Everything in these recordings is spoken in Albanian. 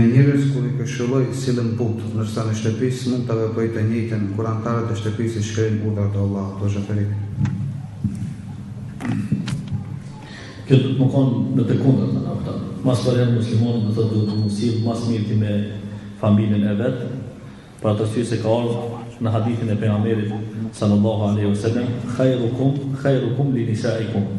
Njerëz kur I këshilloj sillen butë, ndërsa në shtëpi mund ta vepojë të njëjtën kur anëtarët e shtëpisë shkrin urdhrat e Allahut, o Xhaferit. Kjo do të më konë në të kundër në këta. Mas për herë muslimonit do të të musil mas mirëti me familjen e vetë, për atë arsye se ka ardhur në hadithin e pejgamberit sallallahu alaihi wasallam, khairukum li nisaikum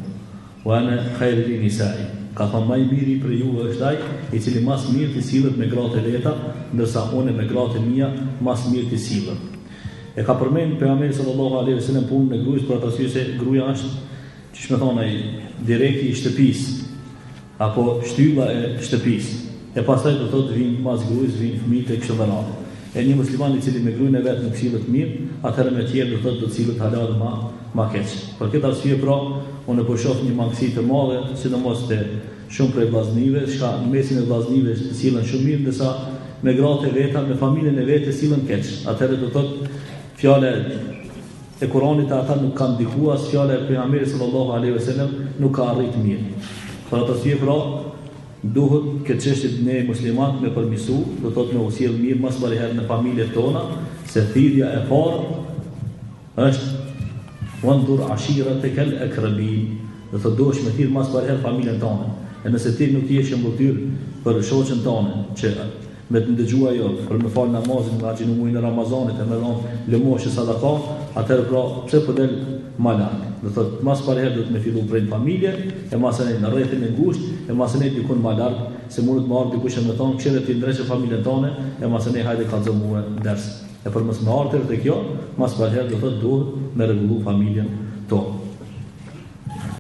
wa ana khairu li nisai. Ka thënë më I miri për juve është ai I cili mas mirë të sillet me gratë e veta, ndërsa unë me gratë e mia mas mirë të sillet. E ka përmend pejgamberi sallallahu alaihi wasallam punën e gruas për atë arsye se gruaja është, çish më thonë ai, direkti I shtëpisë apo shtylla e shtëpisë. E pastaj do thotë vinë mas gruas, vinë fëmijët e kështu me radhë. E një musliman I cili me gruën e vet nuk sillet mirë, atëherë me tjerë do thotë do të sillet halal ma keq. Për këtë arsye pra, unë po shoh një mangësi të madhe, sidomos te shumë prej vllaznive, që në mesin e vllaznive sillen shumë mirë, ndërsa me gratë e veta, me familjen e vetë sillen keq. Atëherë do thotë fjala e Kuranit ata nuk kanë ndikuar, as fjala e pejgamberit sallallahu alaihi wasallam nuk ka arritur mirë. Për atë arsye pra, duhet këtë çështje ne muslimanët me përmirësu, do thotë me usjell mirë mas bariherë në familjet tona, se thirrja e parë është wandur ashiratakal akrabin, do të dosh me thirr mas bariherë familjen tonë. E nëse ti nuk je shëmbulltyr për shoqën tonë që me të ndëgjua jo, për me falë namazin nga që në muajin e Ramazanit e me dhonë lëmoshë sadaka, atëherë pra pse po del ma larg. Do thotë mas bariherë do të me fillu prej familje, e masënej në rrethin e ngushtë, e masënej dikun ma larg, se mundet më ardhë dikush e me thonë, këshire ti ndreqe familjen tonë, e masënej hajde kallëzo mua ders. E për mos më ardhër të kjo, mas bariherë do thotë duhet me rregullu familjen tonë.